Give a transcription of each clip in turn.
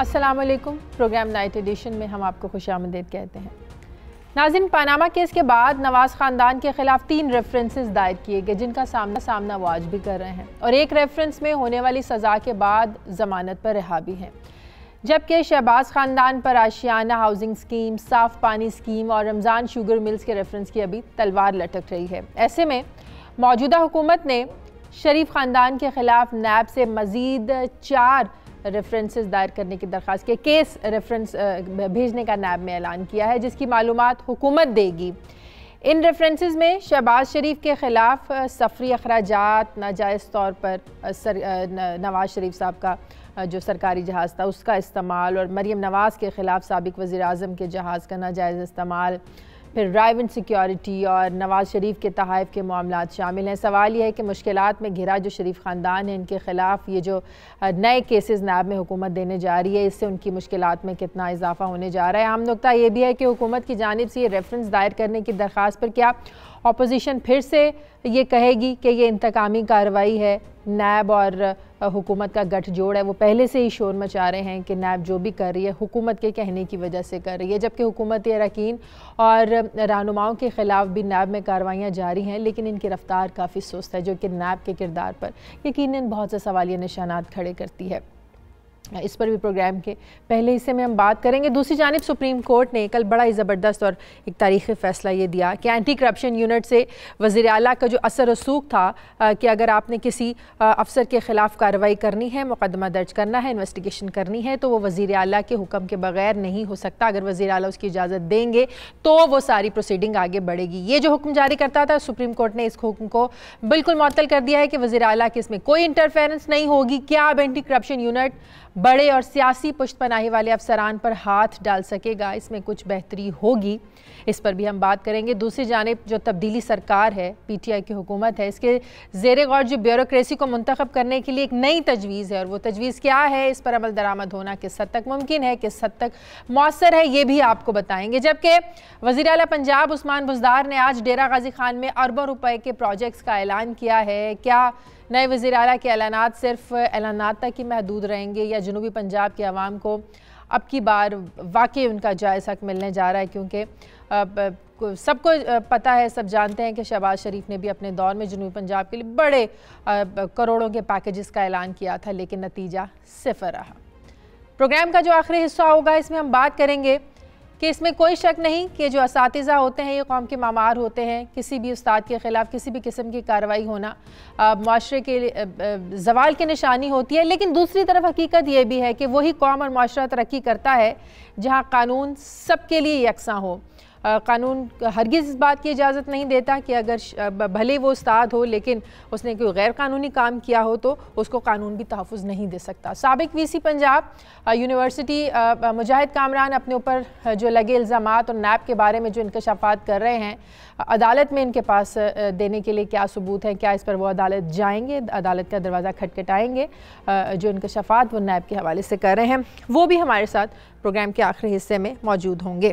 السلام علیکم۔ Programme night edition میں ہم آپ کو خوش آمدید کہتے ہیں۔ ناظرین، پاناما کیس کے بعد نواز خاندان کے خلاف 3 ریفرنسز دائر کیے گئے جن کا سامنا وہ آج بھی کر رہے ہیں، اور ایک ریفرنس میں ہونے والی سزا کے بعد ضمانت پر رہا بھی ہیں، جبکہ شہباز خاندان پر آشیانہ ہاؤسنگ سکیم، صاف پانی سکیم اور رمضان شوگر ملز کے ریفرنس کی ابھی تلوار لٹک رہی ہے۔ ایسے میں موجودہ حکومت نے شریف خاندان کے خلاف نیب سے مزید 4 ریفرنسز دائر کرنے کی درخواست کے کیس ریفرنس بھیجنے کا نیب میں اعلان کیا ہے، جس کی معلومات حکومت دے گی۔ ان ریفرنسز میں شہباز شریف کے خلاف سفری اخراجات، ناجائز طور پر نواز شریف صاحب کا جو سرکاری جہاز تھا اس کا استعمال، اور مریم نواز کے خلاف سابق وزیر اعظم کے جہاز کا ناجائز استعمال، پھر ڈرائیونگ سیکیورٹی اور نواز شریف کے تحائف کے معاملات شامل ہیں۔ سوال یہ ہے کہ مشکلات میں گھرا جو شریف خاندان ہے، ان کے خلاف یہ جو نئے کیسز نیب میں حکومت دینے جا رہی ہے، اس سے ان کی مشکلات میں کتنا اضافہ ہونے جا رہا ہے۔ اہم نکتہ یہ بھی ہے کہ حکومت کی جانب سے یہ ریفرنس دائر کرنے کی درخواست پر کیا اپوزیشن پھر سے یہ کہے گی کہ یہ انتقامی کارروائی ہے؟ نیب اور حکومت کا گٹھ جوڑ ہے، وہ پہلے سے ہی شور مچا رہے ہیں کہ نیب جو بھی کر رہی ہے حکومت کے کہنے کی وجہ سے کر رہی ہے، جبکہ حکومت اراکین اور رہنماؤں کے خلاف بھی نیب میں کارروائیاں جاری ہیں، لیکن ان کی رفتار کافی سست ہے، جو کہ نیب کے کردار پر یقیناً بہت سے سوالیہ نشانات کھڑے کرتی ہے۔ اس پر بھی پروگرام کے پہلے حصے میں ہم بات کریں گے۔ دوسری جانب سپریم کورٹ نے کل بڑا ہی زبردست اور ایک تاریخی فیصلہ یہ دیا کہ اینٹی کرپشن یونٹ سے وزیر اعلیٰ کا جو اثر رسوخ تھا کہ اگر آپ نے کسی افسر کے خلاف کارروائی کرنی ہے، مقدمہ درج کرنا ہے، انویسٹیگیشن کرنی ہے، تو وہ وزیر اعلیٰ کے حکم کے بغیر نہیں ہو سکتا۔ اگر وزیر اعلیٰ اس کی اجازت دیں گے تو وہ ساری پروسیڈنگ آگے بڑھے گی۔ یہ جو حکم جاری کرتا تھا، سپریم کورٹ نے اس حکم کو بالکل معطل کر دیا ہے کہ وزیر اعلیٰ کی اس میں کوئی انٹرفیرنس نہیں ہوگی۔ کیا اب اینٹی کرپشن یونٹ بڑے اور سیاسی پشت پناہی والے افسران پر ہاتھ ڈال سکے گا؟ اس میں کچھ بہتری ہوگی، اس پر بھی ہم بات کریں گے۔ دوسری جانب جو تبدیلی سرکار ہے، پی ٹی آئی کی حکومت ہے، اس کے زیر غور جو بیوروکریسی کو منتخب کرنے کے لیے ایک نئی تجویز ہے، اور وہ تجویز کیا ہے، اس پر عمل درآمد ہونا کس حد تک ممکن ہے، کس حد تک مؤثر ہے، یہ بھی آپ کو بتائیں گے۔ جبکہ وزیر اعلیٰ پنجاب عثمان بزدار نے آج ڈیرہ غازی خان میں اربوں روپے کے پروجیکٹس کا اعلان کیا ہے۔ کیا نئے وزیر اعلیٰ کے اعلانات صرف اعلانات تک ہی محدود رہیں گے، یا جنوبی پنجاب کے عوام کو اب کی بار واقعی ان کا جائز حق ملنے جا رہا ہے؟ کیونکہ سب کو پتہ ہے، سب جانتے ہیں کہ شہباز شریف نے بھی اپنے دور میں جنوبی پنجاب کے لیے بڑے کروڑوں کے پیکیجز کا اعلان کیا تھا، لیکن نتیجہ صفر رہا۔ پروگرام کا جو آخری حصہ ہوگا، اس میں ہم بات کریں گے کہ اس میں کوئی شک نہیں کہ جو اساتذہ ہوتے ہیں یہ قوم کے معمار ہوتے ہیں۔ کسی بھی استاد کے خلاف کسی بھی قسم کی کارروائی ہونا معاشرے کے زوال کی نشانی ہوتی ہے، لیکن دوسری طرف حقیقت یہ بھی ہے کہ وہی قوم اور معاشرہ ترقی کرتا ہے جہاں قانون سب کے لیے یکساں ہو۔ قانون ہرگز اس بات کی اجازت نہیں دیتا کہ اگر بھلے وہ استاد ہو لیکن اس نے کوئی غیر قانونی کام کیا ہو تو اس کو قانون بھی تحفظ نہیں دے سکتا۔ سابق وی سی پنجاب یونیورسٹی مجاہد کامران اپنے اوپر جو لگے الزامات اور نیب کے بارے میں جو انکشافات کر رہے ہیں، عدالت میں ان کے پاس دینے کے لیے کیا ثبوت ہیں؟ کیا اس پر وہ عدالت جائیں گے، عدالت کا دروازہ کھٹکھٹائیں گے؟ جو انکشافات وہ نیب کے حوالے سے کر رہے ہیں وہ بھی ہمارے ساتھ پروگرام کے آخری حصے میں موجود ہوں گے۔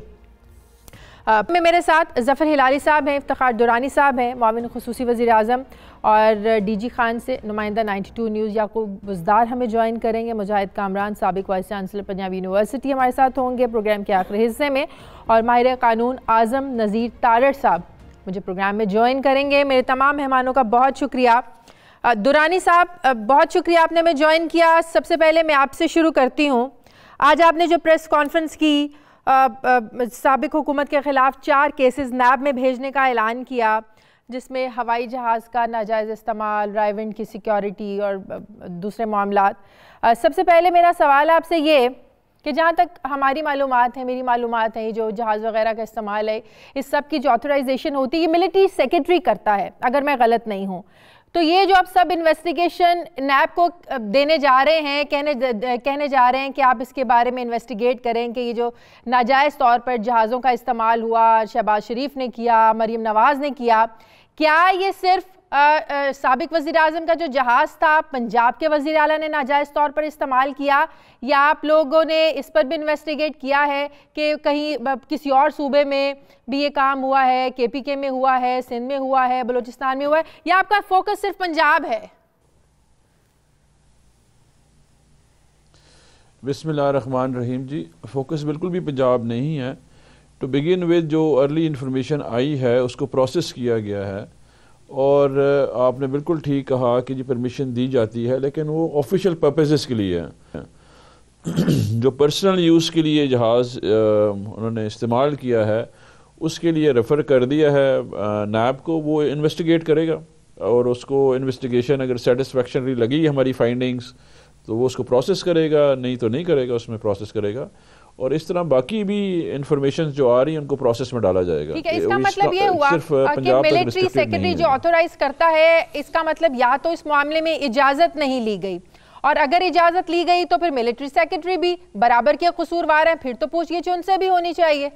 میرے ساتھ ظفر ہلالی صاحب ہیں، افتخار دورانی صاحب ہیں، معاون خصوصی وزیر اعظم، اور ڈی جی خان سے نمائندہ 92 نیوز یعقوب بزدار ہمیں جوائن کریں گے۔ مجاہد کامران سابق وائس چانسلر پنجاب یونیورسٹی ہمارے ساتھ ہوں گے پروگرام کے آخری حصے میں، اور ماہر قانون اعظم نذیر تارڑ صاحب مجھے پروگرام میں جوائن کریں گے۔ میرے تمام مہمانوں کا بہت شکریہ۔ دورانی صاحب بہت شکریہ، آپ نے ہمیں جوائن کیا۔ سب سے پہلے میں آپ سے شروع کرتی ہوں۔ آج آپ نے جو پریس کانفرنس کی، سابق حکومت کے خلاف 4 کیسز نیب میں بھیجنے کا اعلان کیا، جس میں ہوائی جہاز کا ناجائز استعمال، ڈرائیونگ کی سیکیورٹی اور دوسرے معاملات۔ سب سے پہلے میرا سوال آپ سے یہ کہ جہاں تک ہماری معلومات ہیں، میری معلومات ہیں، جو جہاز وغیرہ کا استعمال ہے، اس سب کی جو آتھورائزیشن ہوتی ہے یہ ملٹری سیکرٹری کرتا ہے اگر میں غلط نہیں ہوں۔ تو یہ جو آپ سب انویسٹیگیشن نیب کو دینے جا رہے ہیں، کہنے جا رہے ہیں کہ آپ اس کے بارے میں انویسٹیگیٹ کریں کہ یہ جو ناجائز طور پر جہازوں کا استعمال ہوا، شہباز شریف نے کیا، مریم نواز نے کیا، کیا یہ صرف سابق وزیر اعظم کا جو جہاز تھا پنجاب کے وزیر اعلیٰ نے ناجائز طور پر استعمال کیا، یا آپ لوگوں نے اس پر بھی انویسٹیگیٹ کیا ہے کہ کہیں کسی اور صوبے میں بھی یہ کام ہوا ہے، کے پی کے میں ہوا ہے، سندھ میں ہوا ہے، بلوچستان میں ہوا ہے، یا آپ کا فوکس صرف پنجاب ہے؟ بسم اللہ الرحمن الرحیم. جی فوکس بالکل بھی پنجاب نہیں ہے. ٹو بگن ود جو ارلی انفارمیشن آئی ہے اس کو پروسیس کیا گیا ہے, اور آپ نے بالکل ٹھیک کہا کہ جی پرمیشن دی جاتی ہے, لیکن وہ آفیشیل پرپزز کے لیے ہے. جو پرسنل یوز کے لیے جہاز انہوں نے استعمال کیا ہے اس کے لیے ریفر کر دیا ہے نیب کو. وہ انویسٹیگیٹ کرے گا, اور اس کو انویسٹیگیشن اگر سیٹسفیکشنری لگی ہماری فائنڈنگز تو وہ اس کو پروسیس کرے گا, نہیں تو نہیں کرے گا, اس میں پروسیس کرے گا. اور اس طرح باقی بھی انفارمیشن جو آ رہی ہیں ان کو پروسیس میں ڈالا جائے گا. ٹھیک ہے, اس کا مطلب یہ ہوا کہ ملٹری سیکرٹری جو آتھورائز کرتا ہے, اس کا مطلب یا تو اس معاملے میں اجازت نہیں لی گئی, اور اگر اجازت لی گئی تو پھر ملٹری سیکرٹری بھی برابر کے قصوروار ہیں, پھر تو پوچھ گچھ ان سے بھی ہونی چاہیے.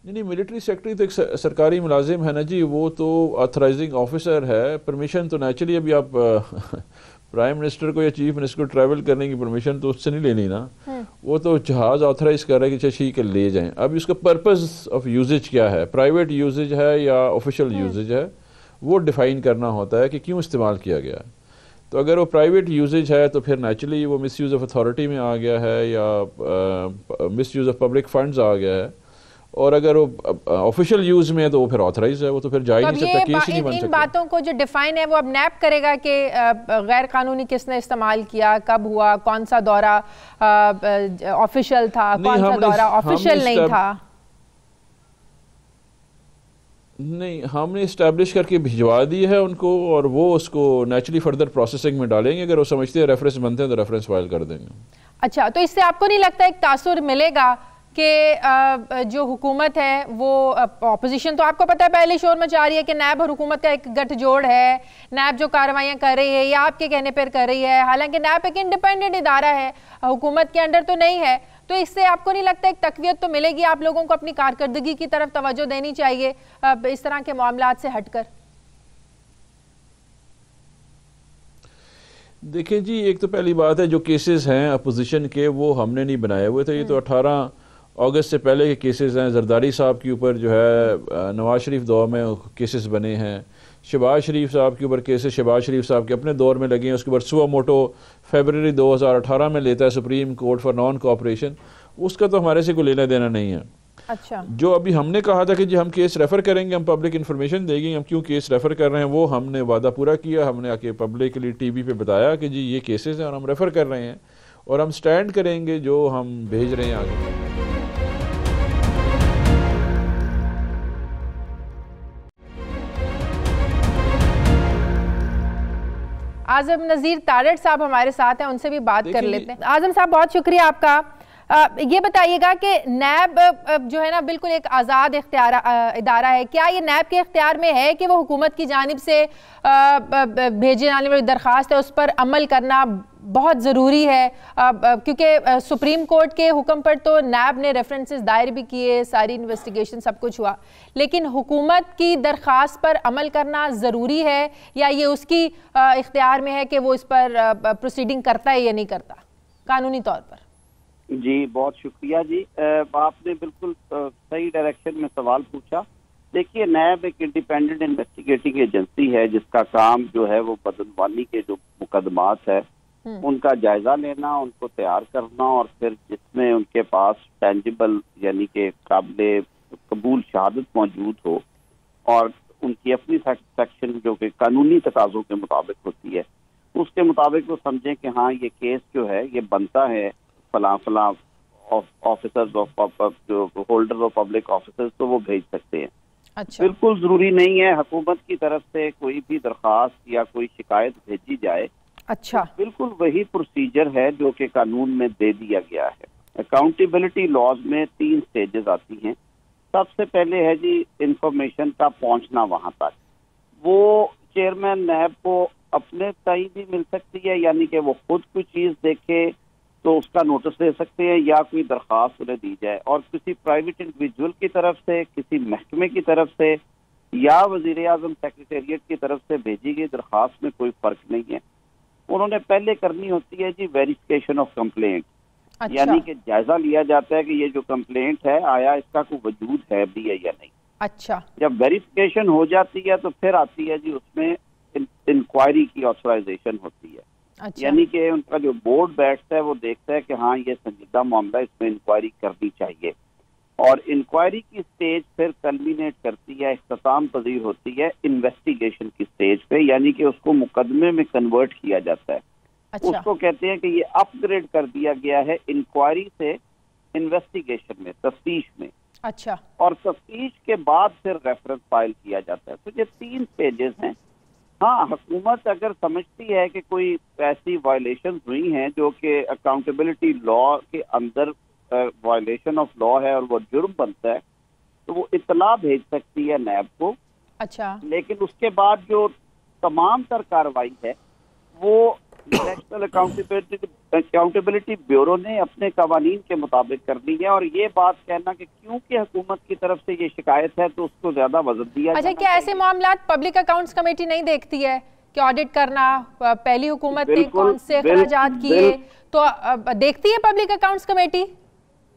نہیں, ملٹری سیکرٹری تو ایک سرکاری ملازم ہے نا جی, وہ تو آتھرائزنگ آفیسر ہے. پرمیشن تو نیچرلی ابھی آپ پرائم منسٹر کو یا چیف منسٹر کو ٹریول کرنے کی پرمیشن تو اس سے نہیں لینی نا. وہ تو جہاز آتھرائز کر رہا ہے کہ ٹھیک ہے لے جائیں. اب اس کا پرپز آف یوزیج کیا ہے, پرائیویٹ یوزیج ہے یا آفیشیل یوزیج ہے, وہ ڈیفائن کرنا ہوتا ہے کہ کیوں استعمال کیا گیا ہے. تو اگر وہ پرائیویٹ یوزیج ہے تو پھر نیچرلی وہ مس یوز آف اتھارٹی میں آ گیا ہے, یا مس یوز آف پبلک فنڈز آ گیا ہے. اور اگر وہ آفیشیل یوز میں ہے تو وہ پھر آتھرائز ہے, وہ تو پھر جا ہی نہیں سکتا, کیس ہی نہیں بن سکتا. ان باتوں کو جو ڈیفائن ہے وہ اب نیب کرے گا کہ غیر قانونی کس نے استعمال کیا, کب ہوا, کون سا دورہ آفیشیل تھا, کون سا دورہ آفیشیل نہیں تھا. نہیں, ہم نے اسٹیبلش کر کے بھجوا دی ہے ان کو, اور وہ اس کو نیچرلی فردر پروسیسنگ میں ڈالیں گے. اگر وہ سمجھتے ہیں ریفرنس بنتے ہیں تو ریفرنس فائل کر دیں گے. اچھا, تو اس سے آپ کو نہیں لگتا ایک تاثر ملے گا کہ جو حکومت ہے وہ اپوزیشن تو آپ کو پتہ ہے پہلے شور مچا رہی ہے کہ نیب اور حکومت کا ایک گٹھ جوڑ ہے, نیب جو کارروائیاں کر رہی ہے یا آپ کے کہنے پر کر رہی ہے, حالانکہ نیب ایک انڈیپینڈنٹ ادارہ ہے, حکومت کے انڈر تو نہیں ہے. تو اس سے آپ کو نہیں لگتا ایک تقویت تو ملے گی, آپ لوگوں کو اپنی کارکردگی کی طرف توجہ دینی چاہیے اس طرح کے معاملات سے ہٹ کر؟ دیکھیں جی, ایک تو پہلی بات ہے جو کیسز ہیں اپوزیشن کے وہ ہم نے نہیں بنائے ہوئے تھے. یہ تو 18 اگست سے پہلے کے کیسز ہیں. زرداری صاحب کے اوپر جو ہے نواز شریف دور میں کیسز بنے ہیں, شہباز شریف صاحب کے اوپر کیسز شہباز شریف صاحب کے اپنے دور میں لگے ہیں. اس کے بعد سوا موٹو فیبرری 2018 میں لیتا ہے supreme court for non cooperation, اس کا تو ہمارے سے کوئی لینا دینا نہیں ہے. اچھا, جو ابھی ہم نے کہا تھا کہ جی ہم کیس ریفر کریں گے, ہم پبلک انفارمیشن دیں گے, ہم کیوں کیس ریفر کر رہے ہیں وہ ہم نے وعدہ پورا کیا. ہم نے آ کے پبلکلی ٹی وی پہ بتایا کہ جی یہ کیسز ہیں اور ہم ریفر کر رہے ہیں, اور ہم سٹینڈ کریں گے جو ہم بھیج رہے ہیں آگے. اعظم نذیر تارڑ صاحب ہمارے ساتھ ہیں, ان سے بھی بات کر لیتے ہیں. اعظم صاحب بہت شکریہ آپ کا. یہ بتائیے گا کہ نیب جو ہے نا بالکل ایک آزاد ادارہ ہے, کیا یہ نیب کے اختیار میں ہے کہ وہ حکومت کی جانب سے بھیجے جانے والی درخواست ہے اس پر عمل کرنا بہت ضروری ہے, کیونکہ سپریم کورٹ کے حکم پر تو نیب نے ریفرنسز دائر بھی کیے, ساری انویسٹیگیشن سب کچھ ہوا, لیکن حکومت کی درخواست پر عمل کرنا ضروری ہے یا یہ اس کی اختیار میں ہے کہ وہ اس پر پروسیڈنگ کرتا ہے یا نہیں کرتا قانونی طور پر؟ جی بہت شکریہ جی, آپ نے بالکل صحیح ڈائریکشن میں سوال پوچھا. دیکھیے, نیب ایک انڈیپینڈنٹ انویسٹیگیٹنگ ایجنسی ہے جس کا کام جو ہے وہ بدعنوانی کے جو مقدمات ہے ان کا جائزہ لینا, ان کو تیار کرنا, اور پھر جس میں ان کے پاس ٹینجیبل یعنی کہ قابل قبول شہادت موجود ہو اور ان کی اپنی سیکشن جو کہ قانونی تقاضوں کے مطابق ہوتی ہے اس کے مطابق وہ سمجھیں کہ ہاں یہ کیس جو ہے یہ بنتا ہے فلاں فلاں آفیسرز جو ہولڈر آف پبلک آفیسرز, تو وہ بھیج سکتے ہیں. اچھا, بالکل ضروری نہیں ہے حکومت کی طرف سے کوئی بھی درخواست یا کوئی شکایت بھیجی جائے. اچھا, بالکل وہی پروسیجر ہے جو کہ قانون میں دے دیا گیا ہے. اکاؤنٹیبلٹی لاز میں 3 سٹیجز آتی ہیں. سب سے پہلے ہے جی انفارمیشن کا پہنچنا وہاں تک. وہ چیئرمین نیب کو اپنے تئیں بھی مل سکتی ہے, یعنی کہ وہ خود کوئی چیز دیکھے تو اس کا نوٹس لے سکتے ہیں, یا کوئی درخواست انہیں دی جائے, اور کسی پرائیویٹ انڈیویجول کی طرف سے, کسی محکمے کی طرف سے یا وزیر اعظم سیکریٹریٹ کی طرف سے بھیجی گئی درخواست میں کوئی فرق نہیں ہے. انہوں نے پہلے کرنی ہوتی ہے جی ویریفیکیشن آف کمپلینٹ. اچھا, یعنی کہ جائزہ لیا جاتا ہے کہ یہ جو کمپلینٹ ہے آیا اس کا کوئی وجود ہے بھی ہے یا نہیں. اچھا, جب ویریفیکیشن ہو جاتی ہے تو پھر آتی ہے جی اس میں انکوائری کی آتھورائزیشن ہوتی ہے. یعنی کہ ان کا جو بورڈ بیٹھتا ہے وہ دیکھتا ہے کہ ہاں یہ سنجیدہ معاملہ، اس میں انکوائری کرنی چاہیے، اور انکوائری کی سٹیج پھر کلمینیٹ کرتی ہے، اختتام پذیر ہوتی ہے انویسٹیگیشن کی سٹیج پہ، یعنی کہ اس کو مقدمے میں کنورٹ کیا جاتا ہے۔ اس کو کہتے ہیں کہ یہ اپ گریڈ کر دیا گیا ہے انکوائری سے انویسٹیگیشن میں، تفتیش میں، اچھا، اور تفتیش کے بعد پھر ریفرنس فائل کیا جاتا ہے۔ تو یہ 3 سٹیجز ہیں۔ ہاں، حکومت اگر سمجھتی ہے کہ کوئی ایسی وائلیشن ہوئی ہیں جو کہ اکاؤنٹیبلٹی لا کے اندر وائلیشن آف لا ہے اور وہ جرم بنتا ہے، تو وہ اطلاع بھیج سکتی ہے نیب کو۔ اچھا، لیکن اس کے بعد جو تمام تر کارروائی ہے وہ نیشنل اکاؤنٹیبلٹی بیورو نے اپنے قوانین کے مطابق کرنی ہے، اور یہ بات کہنا کہ کیونکہ حکومت کی طرف سے یہ شکایت ہے تو اس کو زیادہ وزن دیا جانا۔ اچھا، کیا ایسے معاملات پبلک اکاؤنٹس کمیٹی نہیں دیکھتی ہے کہ آڈٹ کرنا؟ پہلی حکومت نے کون سے اخراجات کیے، تو دیکھتی ہے پبلک اکاؤنٹس کمیٹی؟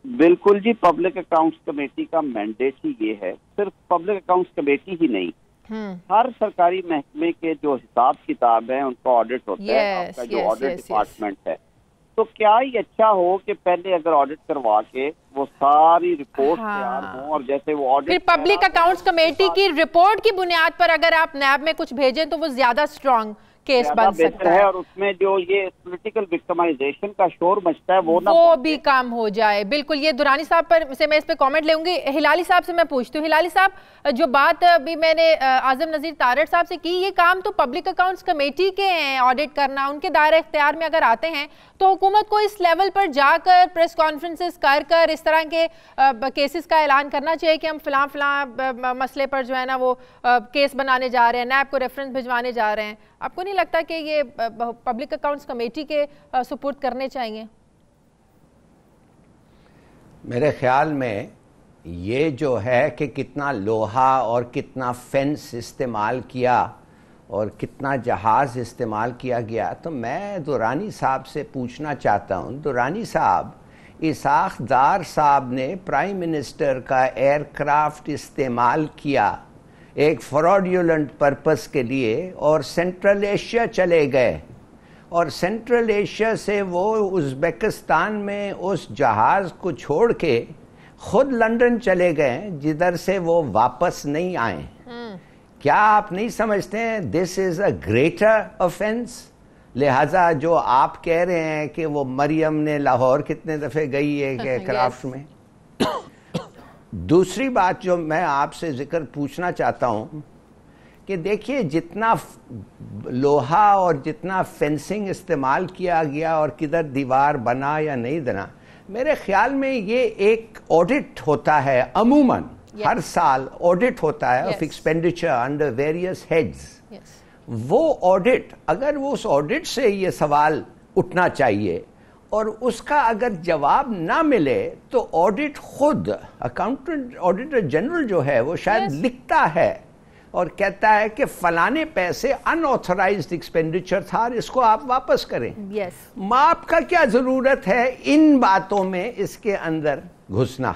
بالکل جی، پبلک اکاؤنٹس کمیٹی کا مینڈیٹ ہی یہ ہے۔ صرف پبلک اکاؤنٹس کمیٹی ہی نہیں، ہر سرکاری محکمے کے جو حساب کتاب ہیں ان کا آڈٹ ہوتا ہے، آپ کا جو آڈٹ ڈپارٹمنٹ ہے۔ تو کیا ہی اچھا ہو کہ پہلے اگر آڈٹ کروا کے وہ ساری رپورٹ تیار ہوں، اور جیسے وہ آڈٹ، پھر پبلک اکاؤنٹس کمیٹی کی رپورٹ کی بنیاد پر اگر آپ نیب میں کچھ بھیجیں تو وہ زیادہ اسٹرانگ کیس بن سکتا ہے، اور اس میں جو یہ پولیٹیکل وکٹمائزیشن کا شور مچتا ہے وہ بھی کام ہو جائے۔ بالکل، یہ دورانی صاحب سے میں اس پہ کامنٹ لوں گی۔ ہلالی صاحب سے میں پوچھتی ہوں، ہلالی صاحب، جو بات بھی میں نے اعظم نذیر تارڑ صاحب سے کی، یہ کام تو پبلک اکاؤنٹس کمیٹی کے ہیں، آڈٹ کرنا ان کے دائرہ اختیار میں اگر آتے ہیں تو حکومت کو اس لیول پر جا کر پریس کانفرنسز کر اس طرح کے کیسز کا اعلان کرنا چاہیے کہ ہم فلاں مسئلے پر جو ہے نا وہ کیس بنانے جا رہے ہیں، نیب کو ریفرنس بھجوانے جا رہے ہیں۔ آپ کو نہیں لگتا کہ یہ پبلک اکاؤنٹس کمیٹی کے سپورٹ کرنے چاہیے؟ میرے خیال میں یہ جو ہے کہ کتنا لوہا اور کتنا فینس استعمال کیا اور کتنا جہاز استعمال کیا گیا، تو میں دورانی صاحب سے پوچھنا چاہتا ہوں، دورانی صاحب، اسحاق ڈار صاحب نے پرائم منسٹر کا ایئر کرافٹ استعمال کیا ایک فراڈیولنٹ پرپس کے لیے، اور سینٹرل ایشیا چلے گئے، اور سینٹرل ایشیا سے وہ ازبیکستان میں اس جہاز کو چھوڑ کے خود لنڈن چلے گئے، جدھر سے وہ واپس نہیں آئے۔ کیا آپ نہیں سمجھتے ہیں دس از اے گریٹر آفینس؟ لہٰذا جو آپ کہہ رہے ہیں کہ وہ مریم نے لاہور کتنے دفعے گئی ہے کرافٹ میں۔ دوسری بات جو میں آپ سے ذکر پوچھنا چاہتا ہوں کہ دیکھیے جتنا لوہا اور جتنا فینسنگ استعمال کیا گیا اور کدھر دیوار بنا یا نہیں بنا، میرے خیال میں یہ ایک آڈٹ ہوتا ہے، عموماً ہر سال آڈٹ ہوتا ہے of expenditure under various heads. وہ آڈٹ، اگر وہ اس آڈٹ سے یہ سوال اٹھنا چاہیے، اور اس کا اگر جواب نہ ملے تو آڈٹ خود، اکاؤنٹنٹ آڈیٹر جنرل جو ہے وہ شاید لکھتا ہے اور کہتا ہے کہ فلانے پیسے ان آتھورائزڈ ایکسپینڈیچر تھا اور اس کو آپ واپس کریں۔ آپ کا کیا ضرورت ہے ان باتوں میں اس کے اندر گھسنا؟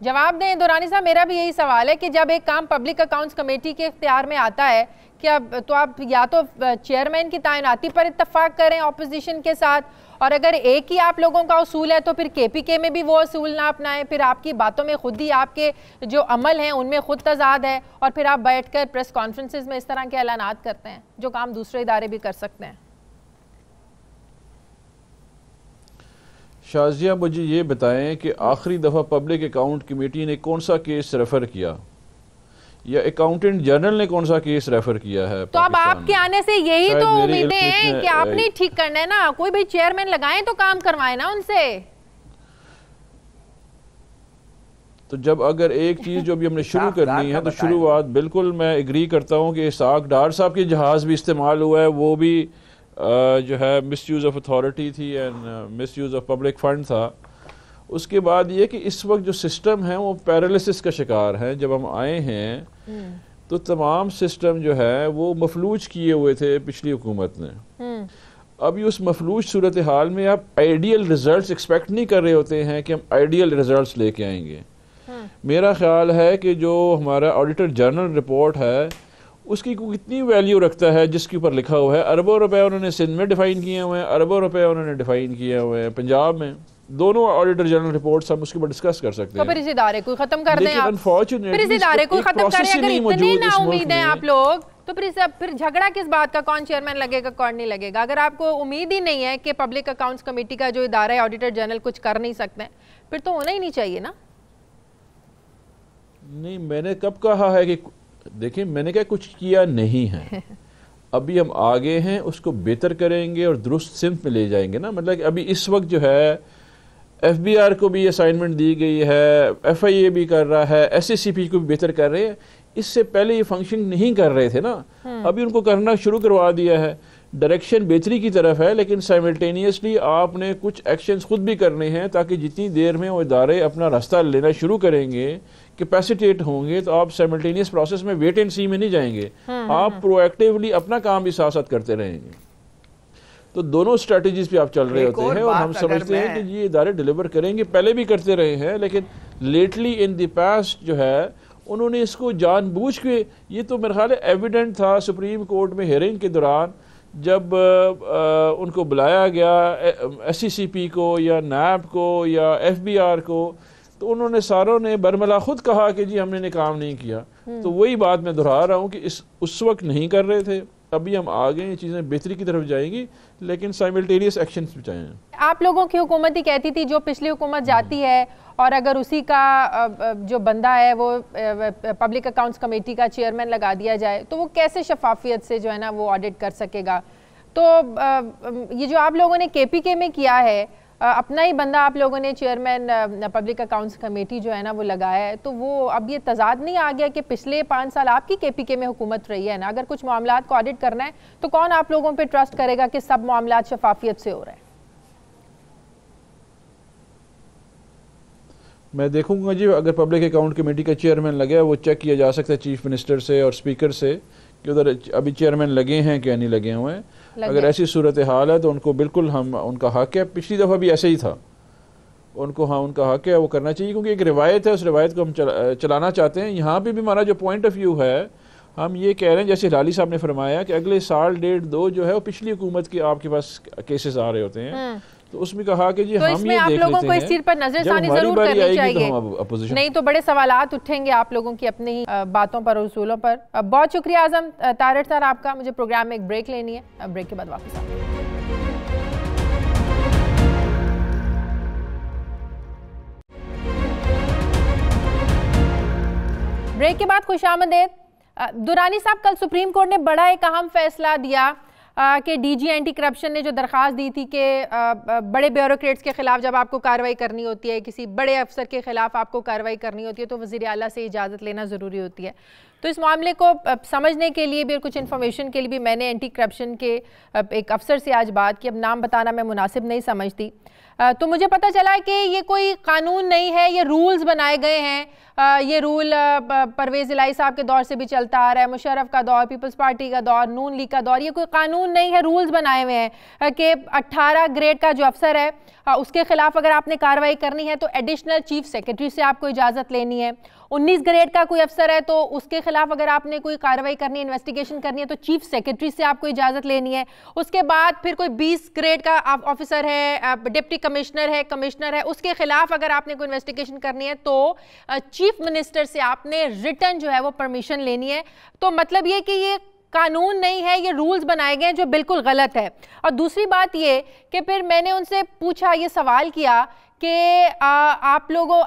جواب دیں دورانی صاحب، میرا بھی یہی سوال ہے کہ جب ایک کام پبلک اکاؤنٹس کمیٹی کے اختیار میں آتا ہے کہ اب تو آپ یا تو چیئرمین کی تعیناتی پر اتفاق کریں اپوزیشن کے ساتھ، اور اگر ایک ہی آپ لوگوں کا اصول ہے تو پھر کے پی کے میں بھی وہ اصول نہ اپنائیں، پھر آپ کی باتوں میں خود ہی آپ کے جو عمل ہیں ان میں خود تضاد ہے، اور پھر آپ بیٹھ کر پریس کانفرنسز میں اس طرح کے اعلانات کرتے ہیں جو کام دوسرے ادارے بھی کر سکتے ہیں۔ شازیہ، مجھے یہ بتائیں کہ آخری دفعہ پبلک اکاؤنٹ کمیٹی نے کون سا کیس ریفر کیا، یا اکاؤنٹنٹ جنرل نے کون سا کیس ریفر کیا ہے؟ تو اب آپ کے آنے سے یہی تو امیدیں ہیں کہ آپ نے ٹھیک کرنا ہے نا، کوئی بھی چیئرمین لگائیں تو کام کروائیں نا ان سے۔ تو جب اگر ایک چیز جو بھی ہم نے شروع کرنی ہے تو شروعات بالکل میں اگری کرتا ہوں کہ اسحاق ڈار صاحب کے جہاز بھی استعمال ہوا ہے، وہ بھی جو ہے مس یوز آف اتھارٹی تھی and miss use of public fund تھا۔ اس کے بعد یہ کہ اس وقت جو سسٹم ہے وہ پیرالیسس کا شکار ہے۔ جب ہم آئے ہیں تو تمام سسٹم جو ہے وہ مفلوج کیے ہوئے تھے پچھلی حکومت نے۔ ابھی اس مفلوج صورتحال میں آپ آئیڈیل ریزلٹس ایکسپیکٹ نہیں کر رہے ہوتے ہیں کہ ہم آئیڈیل ریزلٹس لے کے آئیں گے۔ میرا خیال ہے کہ جو ہمارا آڈیٹر جنرل رپورٹ ہے اس کی کتنی ویلیو رکھتا ہے جس کے اوپر لکھا ہوا ہے. اربوں روپے انہوں نے سندھ میں ڈیفائن کیے ہوئے ہیں, اربوں روپے انہوں نے ڈیفائن کیے ہوئے ہیں پنجاب میں. دونوں آڈیٹر جنرل رپورٹس ہم اس کے اوپر ڈسکس کر سکتے ہیں. تو پھر اس ادارے کو ختم کر دیں آپ, پھر اس ادارے کو ختم کریں. اگر اتنے نا امید ہیں آپ لوگ تو پھر جھگڑا کس بات کا, کون چیئرمین لگے گا کون نہیں لگے گا؟ اگر آپ کو امید ہی نہیں ہے کہ پبلک اکاؤنٹس کمیٹی کا جو ادارہ ہے آڈیٹر جنرل کچھ کر نہیں سکتے پھر تو ہونا ہی نہیں چاہیے نا. نہیں, میں نے کب کہا ہے کہ دیکھیں میں نے کہا کچھ کیا نہیں ہے, ابھی ہم آگے ہیں, اس کو بہتر کریں گے اور درست سمت میں لے جائیں گے نا. مطلب کہ ابھی اس وقت جو ہے ایف بی آر کو بھی اسائنمنٹ دی گئی ہے, ایف آئی اے بھی کر رہا ہے, ایس سی سی پی کو بھی بہتر کر رہے ہیں. اس سے پہلے یہ فنکشن نہیں کر رہے تھے نا, ابھی ان کو کرنا شروع کروا دیا ہے. ڈائریکشن بہتری کی طرف ہے, لیکن سائملٹینیسلی آپ نے کچھ ایکشنز خود بھی کرنے ہیں تاکہ جتنی دیر میں وہ ادارے اپنا راستہ لینا شروع کریں گے, کیپیسیٹیٹ ہوں گے, تو آپ سائملٹینیس پروسیس میں ویٹ اینڈ سی میں نہیں جائیں گے, آپ پرو ایکٹیولی اپنا کام بھی ساتھ ساتھ کرتے رہیں گے. تو دونوں اسٹریٹجیز پہ آپ چل رہے ہوتے ہیں اور ہم سمجھتے ہیں کہ یہ ادارے ڈیلیور کریں گے. پہلے بھی کرتے رہے ہیں, لیکن لیٹلی ان دی پاسٹ جو ہے انہوں نے اس کو جان بوجھ کے, یہ تو میرے خیال ہے ایویڈنٹ تھا سپریم کورٹ میں ہیئرنگ کے دوران جب ان کو بلایا گیا ایس سی سی پی کو یا نیب کو یا ایف بی آر کو, تو انہوں نے ساروں نے برملا خود کہا کہ جی ہم نے کام نہیں کیا. تو وہی بات میں دہرا رہا ہوں کہ اس وقت نہیں کر رہے تھے, ابھی ہم آگے یہ چیزیں بہتری کی طرف جائیں گی, لیکن سائملٹینیس ایکشنز بھی چاہیے. آپ لوگوں کی حکومت ہی کہتی تھی جو پچھلی حکومت جاتی ہے اور اگر اسی کا جو بندہ ہے وہ پبلک اکاؤنٹس کمیٹی کا چیئرمین لگا دیا جائے تو وہ کیسے شفافیت سے جو ہے نا وہ آڈٹ کر سکے گا. تو یہ جو آپ لوگوں نے کے پی کے میں کیا ہے, اپنا ہی بندہ آپ لوگوں نے چیئرمین پبلک اکاؤنٹس کمیٹی جو ہے نا وہ لگایا ہے, تو وہ اب یہ تضاد نہیں آ گیا کہ پچھلے 5 سال آپ کی کے پی کے میں حکومت رہی ہے نا, اگر کچھ معاملات کو آڈٹ کرنا ہے تو کون آپ لوگوں پہ ٹرسٹ کرے گا کہ سب معاملات شفافیت سے ہو رہے ہیں؟ میں دیکھوں گا جی, اگر پبلک اکاؤنٹ کمیٹی کا چیئرمین لگے وہ چیک کیا جا سکتا ہے چیف منسٹر سے اور اسپیکر سے کہ ادھر ابھی چیئرمین لگے ہیں کیا نہیں لگے ہوئے ہیں. اگر ایسی صورتحال ہے تو ان کو بالکل ہم ان کا حق ہے, پچھلی دفعہ بھی ایسے ہی تھا, ان کو ان کا حق ہے وہ کرنا چاہیے کیونکہ ایک روایت ہے, اس روایت کو ہم چلانا چاہتے ہیں. یہاں پہ بھی ہمارا جو پوائنٹ آف ویو ہے ہم یہ کہہ رہے ہیں جیسے لالی صاحب نے فرمایا کہ اگلے سال 1.5-2 جو ہے وہ پچھلی حکومت کے آپ کے پاس کیسز آ رہے ہوتے ہیں, تو اس میں کہا کہ جی ہم یہ دیکھ لیتے ہیں, آپ لوگوں کو اس چیز پر نظر ثانی ضرور کرنی چاہیے, نہیں تو بڑے سوالات اٹھیں گے آپ لوگوں کی اپنی ہی باتوں پر اور اصولوں پر. بہت شکریہ اعظم طارٹ صاحب آپ کا. مجھے پروگرام میں ایک بریک لینی ہے, بریک کے بعد واپس آتے ہیں. بریک کے بعد خوش آمدید. دورانی صاحب, کل سپریم کورٹ نے بڑا ایک اہم فیصلہ دیا کہ ڈی جی اینٹی کرپشن نے جو درخواست دی تھی کہ بڑے بیوروکریٹس کے خلاف جب آپ کو کارروائی کرنی ہوتی ہے, کسی بڑے افسر کے خلاف آپ کو کارروائی کرنی ہوتی ہے تو وزیر اعلیٰ سے اجازت لینا ضروری ہوتی ہے. تو اس معاملے کو سمجھنے کے لیے بھی اور کچھ انفارمیشن کے لیے بھی میں نے اینٹی کرپشن کے ایک افسر سے آج بات کی. اب نام بتانا میں مناسب نہیں سمجھتی, تو مجھے پتہ چلا کہ یہ کوئی قانون نہیں ہے, یہ رولز بنائے گئے ہیں. یہ رول پرویز الہی صاحب کے دور سے بھی چلتا آ رہا ہے, مشرف کا دور, پیپلز پارٹی کا دور, نون لیگ کا دور. یہ کوئی قانون نہیں ہے, رولز بنائے ہوئے ہیں کہ 18 گریڈ کا جو افسر ہے اس کے خلاف اگر آپ نے کارروائی کرنی ہے تو ایڈیشنل چیف سیکرٹری سے آپ کو اجازت لینی ہے. 19 گریڈ کا کوئی افسر ہے تو اس کے خلاف اگر آپ نے کوئی کارروائی کرنی ہے, انویسٹیگیشن کرنی ہے تو چیف سیکرٹری سے آپ کو اجازت لینی ہے. اس کے بعد پھر کوئی 20 گریڈ کا آفیسر ہے, ڈپٹی کمشنر ہے, اس کے خلاف اگر آپ نے کوئی انویسٹیگیشن کرنی ہے تو چیف منسٹر سے آپ نے ریٹن جو ہے وہ پرمیشن لینی ہے. تو مطلب یہ کہ یہ قانون نہیں ہے, یہ رولز بنائے گئے ہیں جو بالکل غلط ہے. اور دوسری بات یہ کہ پھر میں نے ان سے پوچھا, یہ سوال کیا کہ آپ لوگوں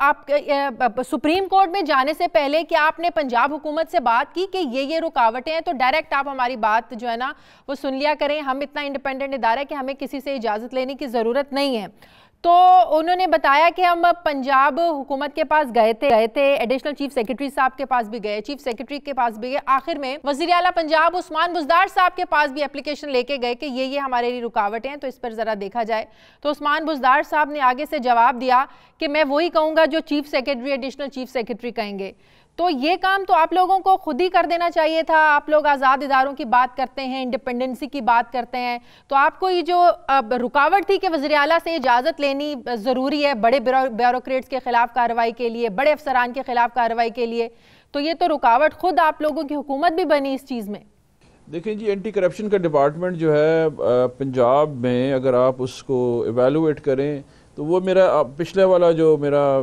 سپریم کورٹ میں جانے سے پہلے کہ آپ نے پنجاب حکومت سے بات کی کہ یہ رکاوٹیں ہیں, تو ڈائریکٹ آپ ہماری بات جو ہے نا وہ سن لیا کریں, ہم اتنا انڈیپینڈنٹ ادارہ ہے کہ ہمیں کسی سے اجازت لینے کی ضرورت نہیں ہے. تو انہوں نے بتایا کہ ہم پنجاب حکومت کے پاس گئے تھے, ایڈیشنل چیف سیکرٹری صاحب کے پاس بھی گئے, چیف سیکرٹری کے پاس بھی گئے, آخر میں وزیر اعلیٰ پنجاب عثمان بزدار صاحب کے پاس بھی اپلیکیشن لے کے گئے کہ یہ ہمارے لیے رکاوٹیں ہیں, تو اس پر ذرا دیکھا جائے. تو عثمان بزدار صاحب نے آگے سے جواب دیا کہ میں وہی کہوں گا جو chief secretary, additional chief secretary کہیں گے. تو یہ کام تو آپ لوگوں کو خود ہی کر دینا چاہیے تھا. آپ لوگ آزاد اداروں کی بات کرتے ہیں, انڈیپینڈنسی کی بات کرتے ہیں, تو آپ کو یہ جو رکاوٹ تھی کہ وزیر اعلیٰ سے اجازت لینی ضروری ہے بڑے بیوروکریٹس کے خلاف کارروائی کے لیے, بڑے افسران کے خلاف کارروائی کے لیے, تو یہ تو رکاوٹ خود آپ لوگوں کی حکومت بھی بنی اس چیز میں. دیکھیں جی، اینٹی کرپشن کا ڈپارٹمنٹ جو ہے پنجاب میں اگر آپ اس کو ایویلویٹ کریں تو وہ میرا پچھلے والا جو میرا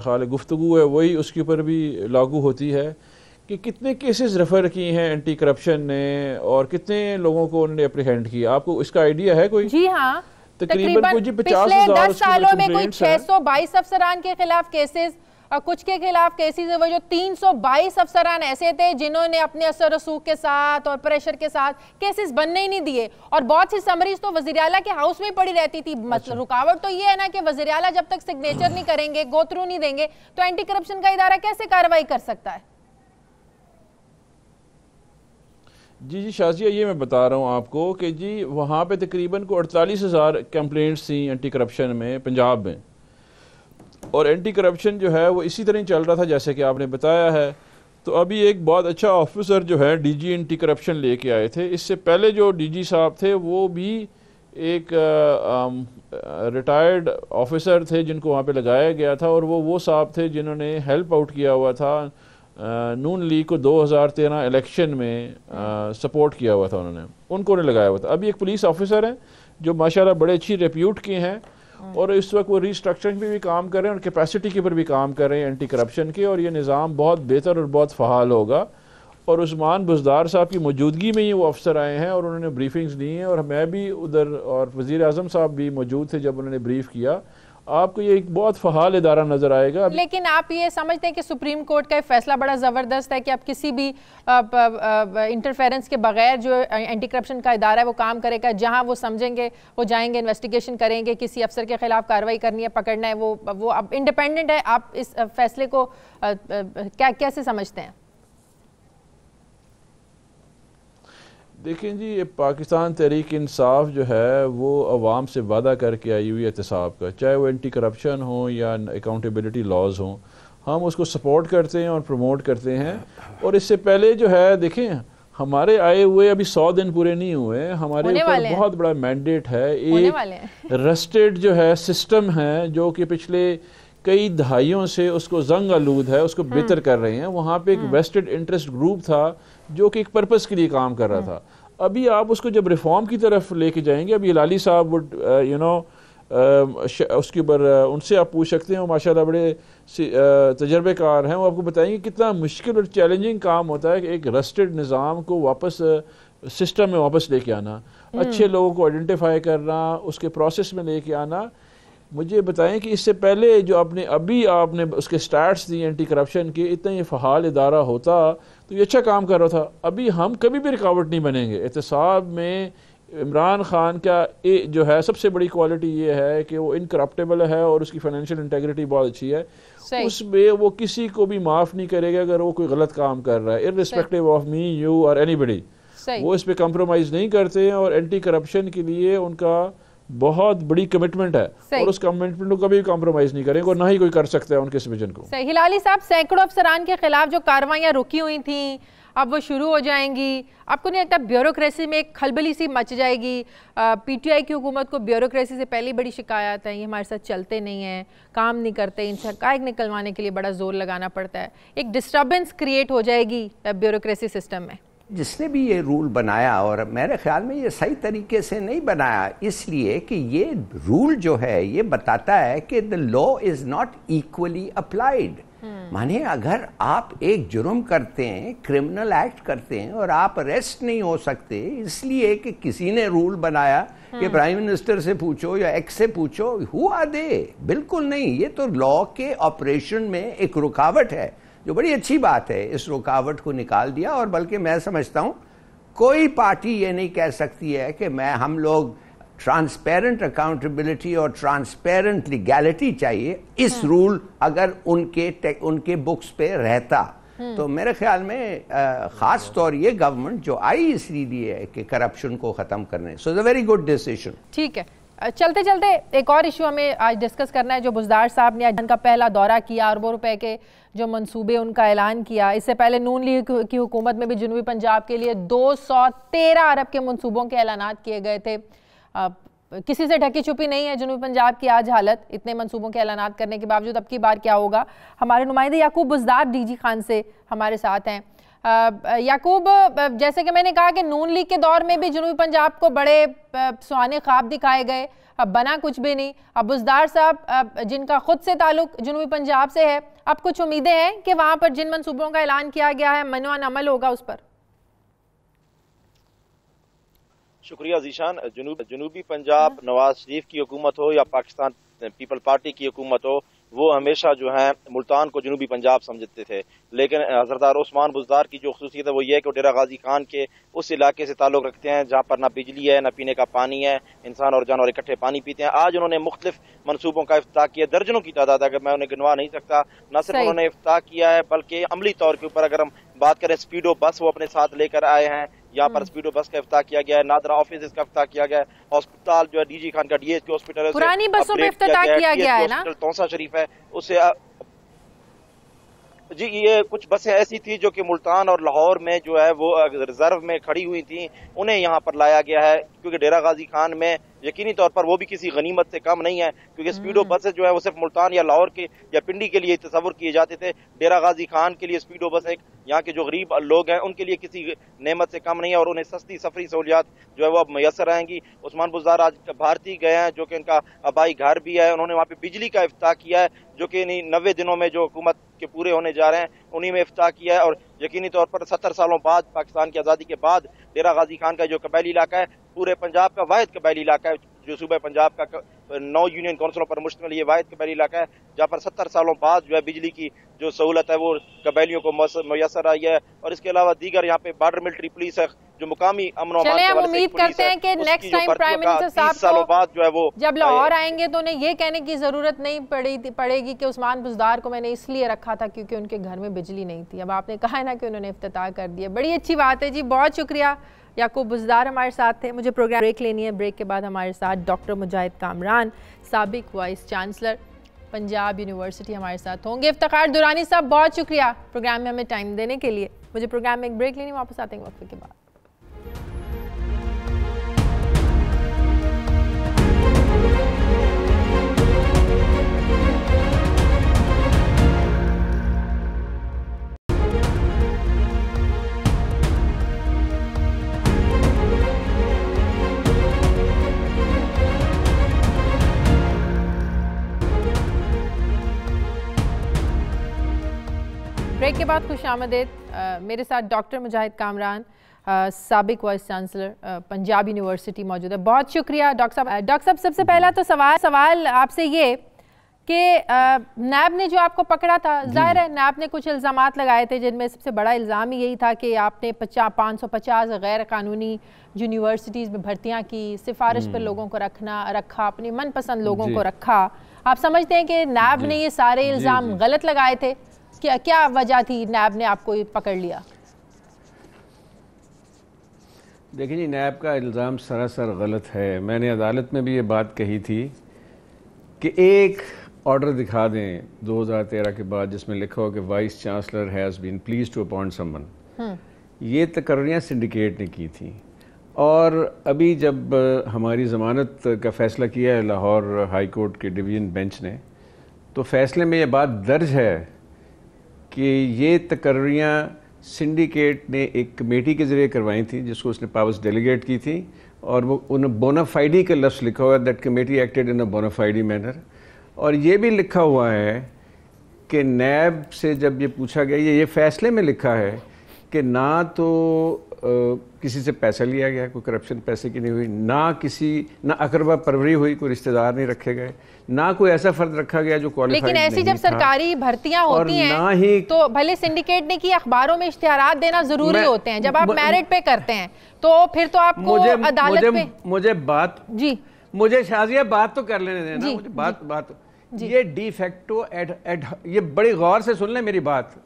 خیال ہے گفتگو ہے وہی اس کے اوپر بھی لاگو ہوتی ہے کہ کتنے کیسز ریفر کی ہیں اینٹی کرپشن نے اور کتنے لوگوں کو انہوں نے اپریہینڈ کیا. آپ کو اس کا آئیڈیا ہے کوئی؟ جی ہاں، تقریباً پچھلے 10 سالوں میں کوئی 622 افسران کے خلاف کیسز اور کچھ کے خلاف کیسز وہ جو 322 افسران ایسے تھے جنہوں نے اپنے اثر رسوخ کے ساتھ اور پریشر کے ساتھ کیسز بننے ہی نہیں دیے، اور بہت سی سمریز تو وزیراعلیٰ کے ہاؤس میں پڑی رہتی تھی. مطلب رکاوٹ تو یہ ہے نا کہ وزیراعلیٰ جب تک سگنیچر نہیں کریں گے، گو تھرو نہیں دیں گے، تو اینٹی کرپشن کا ادارہ کیسے کارروائی کر سکتا ہے؟ جی شازیہ، یہ میں بتا رہا ہوں آپ کو کہ جی وہاں پہ تقریباً کو 48,000 کمپلینٹس تھیں اینٹی کرپشن میں پنجاب میں، اور اینٹی کرپشن جو ہے وہ اسی طرح چل رہا تھا جیسے کہ آپ نے بتایا ہے. تو ابھی ایک بہت اچھا آفیسر جو ہے ڈی جی اینٹی کرپشن لے کے آئے تھے. اس سے پہلے جو ڈی جی صاحب تھے وہ بھی ایک ریٹائرڈ آفیسر تھے جن کو وہاں پہ لگایا گیا تھا، اور وہ صاحب تھے جنہوں نے ہیلپ آؤٹ کیا ہوا تھا نون لیگ کو 2013 الیکشن میں سپورٹ کیا ہوا تھا، ان کو لگایا ہوا تھا. ابھی ایک پولیس آفیسر ہیں جو ماشاءاللہ بڑے اچھی ریپیوٹ کے ہیں، اور اس وقت وہ ریسٹرکچرنگ پہ بھی کام کر رہے ہیں اور کیپیسٹی کے پر بھی کام کر رہے ہیں اینٹی کرپشن کے، اور یہ نظام بہت بہتر اور بہت فعال ہوگا. اور عثمان بزدار صاحب کی موجودگی میں ہی وہ افسر آئے ہیں اور انہوں نے بریفنگز دی ہیں، اور میں بھی ادھر اور وزیر اعظم صاحب بھی موجود تھے جب انہوں نے بریف کیا. آپ کو یہ ایک بہت فعال ادارہ نظر آئے گا. لیکن آپ یہ سمجھتے ہیں کہ سپریم کورٹ کا فیصلہ بڑا زبردست ہے کہ اب کسی بھی انٹرفیرنس کے بغیر جو اینٹی کرپشن کا ادارہ ہے وہ کام کرے گا، جہاں وہ سمجھیں گے وہ جائیں گے، انویسٹیگیشن کریں گے، کسی افسر کے خلاف کارروائی کرنی ہے، پکڑنا ہے، وہ اب انڈیپینڈنٹ ہے. آپ اس فیصلے کو کیسے سمجھتے ہیں؟ دیکھیں جی، پاکستان تحریک انصاف جو ہے وہ عوام سے وعدہ کر کے آئی ہوئی احتساب کا، چاہے وہ اینٹی کرپشن ہو یا اکاؤنٹیبلٹی لاز ہوں، ہم اس کو سپورٹ کرتے ہیں اور پروموٹ کرتے ہیں. اور اس سے پہلے جو ہے دیکھیں ہمارے آئے ہوئے ابھی 100 دن پورے نہیں ہوئے، ہمارے اوپر بہت بڑا مینڈیٹ ہے. ایک رسٹڈ جو ہے سسٹم ہے جو کہ پچھلے کئی دہائیوں سے اس کو زنگ آلود ہے، اس کو بہتر کر رہے ہیں. وہاں پہ ایک ویسٹڈ انٹرسٹ گروپ تھا جو کہ ایک پرپس کے لیے کام کر رہا تھا. ابھی آپ اس کو جب ریفارم کی طرف لے کے جائیں گے، ابھی ہلالی صاحب اس کے اوپر ان سے آپ پوچھ سکتے ہیں، وہ ماشاءاللہ بڑے تجربے کار ہیں، وہ آپ کو بتائیں گے کتنا مشکل اور چیلنجنگ کام ہوتا ہے کہ ایک رسٹڈ نظام کو واپس سسٹم میں واپس لے کے آنا، اچھے لوگوں کو آئیڈینٹیفائی کرنا، اس کے پروسیس میں لے کے آنا. مجھے بتائیں کہ اس سے پہلے جو آپ نے اس کے سٹارٹس دی اینٹی کرپشن کے، اتنا یہ فعال ادارہ ہوتا تو یہ اچھا کام کر رہا تھا. ابھی ہم کبھی بھی رکاوٹ نہیں بنیں گے. احتساب میں عمران خان کا جو ہے سب سے بڑی کوالٹی یہ ہے کہ وہ انکرپٹیبل ہے اور اس کی فائنینشیل انٹیگریٹی بہت اچھی ہے. اس میں وہ کسی کو بھی معاف نہیں کرے گا اگر وہ کوئی غلط کام کر رہا ہے، irrespective of me, you or anybody. وہ اس پہ کمپرومائز نہیں کرتے ہیں، اور اینٹی کرپشن کے لیے ان کا بہت بڑی کمٹمنٹ ہے، اور اس کمٹمنٹ کو کبھی کمپرومائز نہیں کریں گے، اور نہ ہی کوئی کر سکتا ہے ان کے اس ویژن کو. صحیح. ہلالی صاحب، سینکڑوں افسران کے خلاف جو کاروائیاں رکی ہوئی تھیں اب وہ شروع ہو جائیں گی. آپ کو نہیں لگتا بیوروکریسی میں ایک کھلبلی سی مچ جائے گی؟ پی ٹی آئی کی حکومت کو بیوروکریسی سے پہلی بڑی شکایت ہے، یہ ہمارے ساتھ چلتے نہیں ہیں، کام نہیں کرتے، ان سے حقائق نکلوانے کے لیے بڑا زور لگانا پڑتا ہے. ایک ڈسٹربنس کریٹ ہو جائے گی بیوروکریسی سسٹم میں. جس نے بھی یہ رول بنایا، اور میرے خیال میں یہ صحیح طریقے سے نہیں بنایا، اس لیے کہ یہ رول جو ہے یہ بتاتا ہے کہ the law is not equally applied. مانے اگر آپ ایک جرم کرتے ہیں، کرمنل ایکٹ کرتے ہیں، اور آپ اریسٹ نہیں ہو سکتے اس لیے کہ کسی نے رول بنایا کہ پرائم منسٹر سے پوچھو یا ایکس سے پوچھو، who are they؟ بالکل نہیں. یہ تو لا کے آپریشن میں ایک رکاوٹ ہے، جو بڑی اچھی بات ہے. اس رکاوٹ کو نکال دیا، اور بلکہ میں سمجھتا ہوں کوئی پارٹی یہ نہیں کہہ سکتی ہے کہ ہم لوگ ٹرانسپیرنٹ اکاؤنٹیبلٹی اور ٹرانسپیرنٹ لیگیلٹی چاہیے. اس رول اگر ان کے بکس پہ رہتا تو میرے خیال میں خاص طور یہ گورنمنٹ جو آئی اس لیے ہے کہ کرپشن کو ختم کرنے. So it's a very good decision. ٹھیک ہے. چلتے چلتے ایک اور ایشو ہمیں آج ڈسکس کرنا ہے جو بزدار صاحب نے آج ان کا پہلا دورہ کیا، اربوں روپے کے جو منصوبے ان کا اعلان کیا. اس سے پہلے نون لیگ کی حکومت میں بھی جنوبی پنجاب کے لیے 213 ارب کے منصوبوں کے اعلانات کیے گئے تھے. کسی سے ڈھکی چھپی نہیں ہے جنوبی پنجاب کی آج حالت، اتنے منصوبوں کے اعلانات کرنے کے باوجود اب کی بار کیا ہوگا؟ ہمارے نمائندے یعقوب بزدار ڈی جی خان سے ہمارے ساتھ ہیں۔ یعقوب، جیسے کہ میں نے کہا کہ نون لیگ کے دور میں بھی جنوبی پنجاب کو بڑے سہانے خواب دکھائے گئے، اب بنا کچھ بھی نہیں۔ اب بزدار صاحب جن کا خود سے تعلق جنوبی پنجاب سے ہے، اب کچھ امیدیں ہیں کہ وہاں پر جن منصوبوں کا اعلان کیا گیا ہے منوان عمل ہوگا اس پر؟ شکریہ ذیشان۔ جنوبی پنجاب نواز شریف کی حکومت ہو یا پاکستان پیپل پارٹی کی حکومت ہو، وہ ہمیشہ جو ہے ملتان کو جنوبی پنجاب سمجھتے تھے، لیکن حضرت عثمان بزدار کی جو خصوصیت ہے وہ یہ ہے کہ وہ ڈیرہ غازی خان کے اس علاقے سے تعلق رکھتے ہیں جہاں پر نہ بجلی ہے، نہ پینے کا پانی ہے، انسان اور جانور اکٹھے پانی پیتے ہیں۔ آج انہوں نے مختلف منصوبوں کا افتتاح کیا، درجنوں کی تعداد ہے، میں انہیں گنوا نہیں سکتا۔ نہ صرف انہوں نے افتتاح کیا ہے بلکہ عملی طور کے اوپر اگر ہم بات کریں، اسپیڈو بس وہ اپنے ساتھ لے کر آئے ہیں، یہاں پر اسپیڈو بس کا افتتاح کیا گیا ہے، نادرا آفس کا افتتاح کیا گیا ہے، ہسپتال جو ہے ڈی جی خان کا ڈی ایچ کے ہاسپٹل ہے، پرانی بسوں پہ افتتاح کیا گیا ہے نا، تونسا شریف ہے اسے۔ جی یہ کچھ بسیں ایسی تھی جو کہ ملتان اور لاہور میں جو ہے وہ ریزرو میں کھڑی ہوئی تھیں، انہیں یہاں پر لایا گیا ہے کیونکہ ڈیرہ غازی خان میں یقینی طور پر وہ بھی کسی غنیمت سے کم نہیں ہے، کیونکہ اسپیڈو بسیں جو ہے وہ صرف ملتان یا لاہور کے یا پنڈی کے لیے تصور کیے جاتے تھے۔ ڈیرہ غازی خان کے لیے اسپیڈو بس ایک یہاں کے جو غریب لوگ ہیں ان کے لیے کسی نعمت سے کم نہیں ہے اور انہیں سستی سفری سہولیات جو ہے وہ اب میسر رہیں گی۔ عثمان بزدار آج بھارتی گئے ہیں جو کہ ان کا آبائی گھر بھی ہے، انہوں نے وہاں پہ بجلی کا افتتاح کیا ہے جو کہ 90 دنوں میں جو حکومت کے پورے ہونے جا رہے ہیں انہی میں افتتاح کیا ہے، اور یقینی طور پر 70 سالوں بعد پاکستان کی آزادی کے بعد ڈیرہ غازی خان کا جو قبائلی علاقہ ہے پورے پنجاب کا واحد قبائلی علاقہ ہے، جو صوبہ پنجاب کا 9 یونین کونسلوں پر مشتمل یہ واحد قبائلی علاقہ ہے جہاں پر 70 سالوں بعد جو ہے بجلی کی جو سہولت ہے وہ قبائلیوں کو میسر آئی ہے، اور اس کے علاوہ دیگر یہاں پہ بارڈر ملٹری پولیس ہے جو مقامی امن و امان چلیں ہم امید کرتے ہیں کہ نیکسٹ ٹائم پرائم منسٹر صاحب کو جب لاہور آئیں گے تو انہیں یہ کہنے کی ضرورت نہیں پڑے گی کہ عثمان بزدار کو میں نے اس لیے رکھا تھا کیونکہ ان کے گھر میں بجلی نہیں تھی۔ اب آپ نے کہا ہے نا کہ انہوں نے افتتاح کر دیا، بڑی اچھی بات ہے جی، بہت شکریہ۔ یعقوب بزدار ہمارے ساتھ تھے۔ مجھے پروگرام بریک لینی ہے، بریک کے بعد ہمارے ساتھ ڈاکٹر مجاہد کامران، سابق وائس چانسلر پنجاب یونیورسٹی ہمارے ساتھ ہوں گے۔ افتخار درانی صاحب بہت شکریہ پروگرام میں ہمیں ٹائم دینے کے لیے۔ مجھے پروگرام میں ایک بریک لینی، واپس آتے ہیں وقفے کے بعد۔ بریک کے بعد خوش آمدید۔ میرے ساتھ ڈاکٹر مجاہد کامران، سابق وائس چانسلر پنجاب یونیورسٹی موجود ہے۔ بہت شکریہ ڈاکٹر صاحب۔ ڈاکٹر صاحب سب سے پہلا تو سوال آپ سے یہ کہ نیب نے جو آپ کو پکڑا تھا، ظاہر ہے نیب نے کچھ الزامات لگائے تھے جن میں سب سے بڑا الزام یہی تھا کہ آپ نے 550 غیر قانونی یونیورسٹیز میں بھرتیاں کی، سفارش پر لوگوں کو رکھا، اپنی من پسند لوگوں کو رکھا۔ آپ سمجھتے ہیں کہ نیب نے یہ سارے الزام غلط لگائے تھے؟ کیا وجہ تھی نیب نے آپ کو پکڑ لیا؟ دیکھیں جی، نیب کا الزام سراسر غلط ہے۔ میں نے عدالت میں بھی یہ بات کہی تھی کہ ایک آرڈر دکھا دیں 2013 کے بعد جس میں لکھا ہو کہ vice chancellor has been please to appoint someone. یہ تقرریاں سنڈیکیٹ نے کی تھیں، اور ابھی جب ہماری ضمانت کا فیصلہ کیا ہے لاہور ہائی کورٹ کے ڈویژن بینچ نے، تو فیصلے میں یہ بات درج ہے کہ یہ تقرریاں سنڈیکیٹ نے ایک کمیٹی کے ذریعے کروائی تھیں جس کو اس نے پاورز ڈیلیگیٹ کی تھی، اور وہ ان بونافائیڈی کا لفظ لکھا ہوا ہے، that committee acted in a bona fide manner. اور یہ بھی لکھا ہوا ہے کہ نیب سے جب یہ پوچھا گیا، یہ فیصلے میں لکھا ہے کہ نہ تو کسی سے پیسہ لیا گیا، کوئی کرپشن پیسے کی نہیں ہوئی، نہ اقربا پروری ہوئی، کوئی رشتہ دار نہیں رکھے گئے، نہ کوئی ایسا فرد رکھا گیا جو کوالیفائڈ نہیں تھا۔ لیکن ایسی جب سرکاری بھرتیاں ہوتی ہیں تو بھلے سنڈیکیٹ نے کی، اخباروں میں اشتہارات دینا ضروری ہوتے ہیں، جب آپ میرٹ پہ کرتے ہیں تو پھر تو آپ کو عدالت پہ مجھے شازیہ بات تو کر لینے دینا، مجھے بات یہ ڈی فیکٹو یہ بڑی غور سے سن لیں میری بات،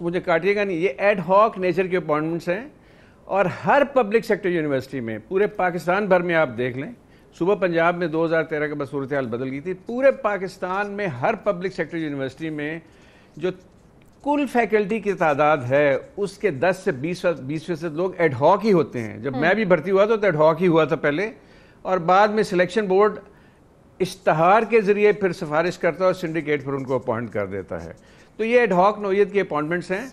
مجھے کاٹیے گا نہیں، یہ ایڈ ہاک نیچر کے اپوائنٹمنٹس ہیں، اور ہر پبلک سیکٹر یونیورسٹی میں پورے پاکستان بھر میں آپ دیکھ لیں، صوبہ پنجاب میں 2013 کے بعد صورتحال بدل گئی تھی، پورے پاکستان میں ہر پبلک سیکٹر یونیورسٹی میں جو کل فیکلٹی کی تعداد ہے اس کے 10 سے 20% لوگ ایڈ ہاک ہی ہوتے ہیں۔ جب میں بھی بھرتی ہوا تھا تو ایڈ ہاک ہی ہوا تھا پہلے، اور بعد میں سلیکشن بورڈ اشتہار کے ذریعے پھر سفارش کرتا ہے اور سنڈیکیٹ پھر ان کو اپوائنٹ کر دیتا ہے. تو یہ ایڈ ہاک نوعیت کے اپوائنٹمنٹس ہیں,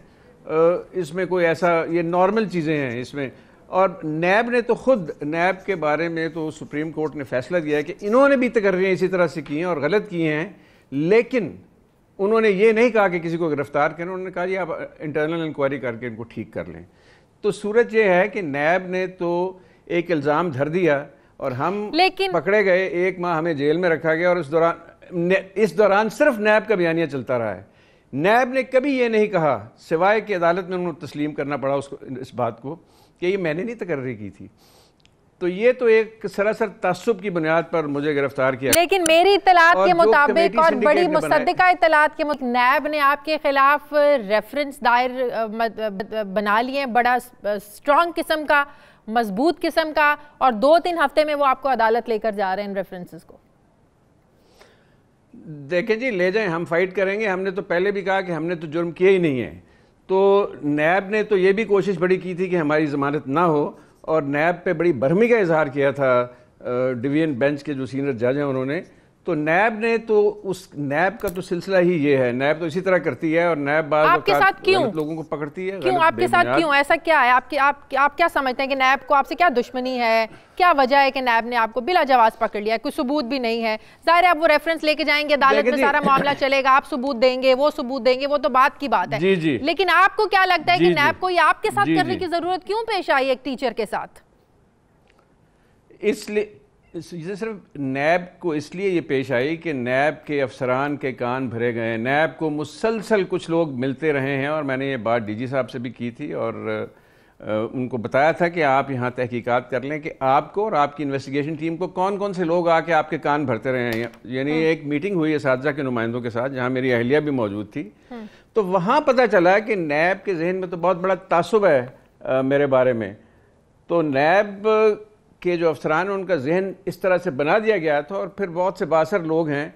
اس میں کوئی ایسا, یہ نارمل چیزیں ہیں اس میں. اور نیب نے تو خود, نیب کے بارے میں تو سپریم کورٹ نے فیصلہ دیا ہے کہ انہوں نے بھی تقرریاں اسی طرح سے کی ہیں اور غلط کی ہیں, لیکن انہوں نے یہ نہیں کہا کہ کسی کو گرفتار کریں, انہوں نے کہا یہ آپ انٹرنل انکوائری کر کے ان کو ٹھیک کر لیں. تو صورت یہ ہے کہ نیب نے تو ایک الزام دھر دیا اور ہم پکڑے گئے, 1 ماہ ہمیں جیل میں رکھا گیا, اور اس دوران صرف نیب کا بیانیہ چلتا رہا ہے. نیب نے کبھی یہ نہیں کہا, سوائے کہ عدالت میں انہوں نے تسلیم کرنا پڑا اس بات کو کہ یہ میں نے نہیں تقرری کی تھی. تو یہ تو ایک سراسر تعصب کی بنیاد پر مجھے گرفتار کیا. لیکن میری اطلاعات کے مطابق اور بڑی مصدقہ اطلاعات کے مطابق نیب نے آپ کے خلاف ریفرنس دائر بنا لیے, بڑا سٹرونگ قسم کا, مضبوط قسم کا, اور 2-3 ہفتے میں وہ آپ کو عدالت لے کر جا رہے ہیں ان ریفرنسز کو. دیکھیں جی, لے جائیں, ہم فائٹ کریں گے. ہم نے تو پہلے بھی کہا کہ ہم نے تو جرم کیا ہی نہیں ہے. تو نیب نے تو یہ بھی کوشش بڑی کی تھی کہ ہماری ضمانت نہ ہو, اور نیب پہ بڑی برہمی کا اظہار کیا تھا ڈویژن بینچ کے جو سینئر جج ہیں انہوں نے. تو نیب نے تو نیب کا تو سلسلہ ہی یہ ہے, نیب تو اسی طرح کرتی ہے, اور نیب بعض اوقات غلط لوگوں کو پکڑتی ہے. کیوں آپ کے ساتھ کیوں ایسا کیا ہے؟ آپ کیا سمجھتے ہیں کہ نیب کو آپ سے کیا دشمنی ہے؟ کیا وجہ ہے کہ نیب نے آپ کو بلا جواز پکڑ لیا؟ کوئی ثبوت بھی نہیں ہے. ظاہر ہے آپ وہ ریفرنس لے کے جائیں گے, عدالت میں سارا معاملہ چلے گا, آپ ثبوت دیں گے, وہ ثبوت دیں گے, وہ تو بات کی بات ہے. لیکن آپ کو کیا لگتا ہے کہ نیب کو یہ آپ کے ساتھ کرنے کی ضرورت کیوں پیش آئی ایک ٹیچر کے ساتھ؟ اس لیے صرف نیب کو اس لیے یہ پیش آئی کہ نیب کے افسران کے کان بھرے گئے ہیں. نیب کو مسلسل کچھ لوگ ملتے رہے ہیں, اور میں نے یہ بات ڈی جی صاحب سے بھی کی تھی, اور ان کو بتایا تھا کہ آپ یہاں تحقیقات کر لیں کہ آپ کو اور آپ کی انویسٹیگیشن ٹیم کو کون کون سے لوگ آ کے آپ کے کان بھرتے رہے ہیں. یعنی ایک میٹنگ ہوئی اساتذہ کے نمائندوں کے ساتھ, جہاں میری اہلیہ بھی موجود تھی. تو وہاں پتہ چلا کہ نیب کے ذہن میں تو بہت بڑا تعصب ہے میرے بارے میں. تو نیب کہ جو افسران ان کا ذہن اس طرح سے بنا دیا گیا تھا, اور پھر بہت سے بااثر لوگ ہیں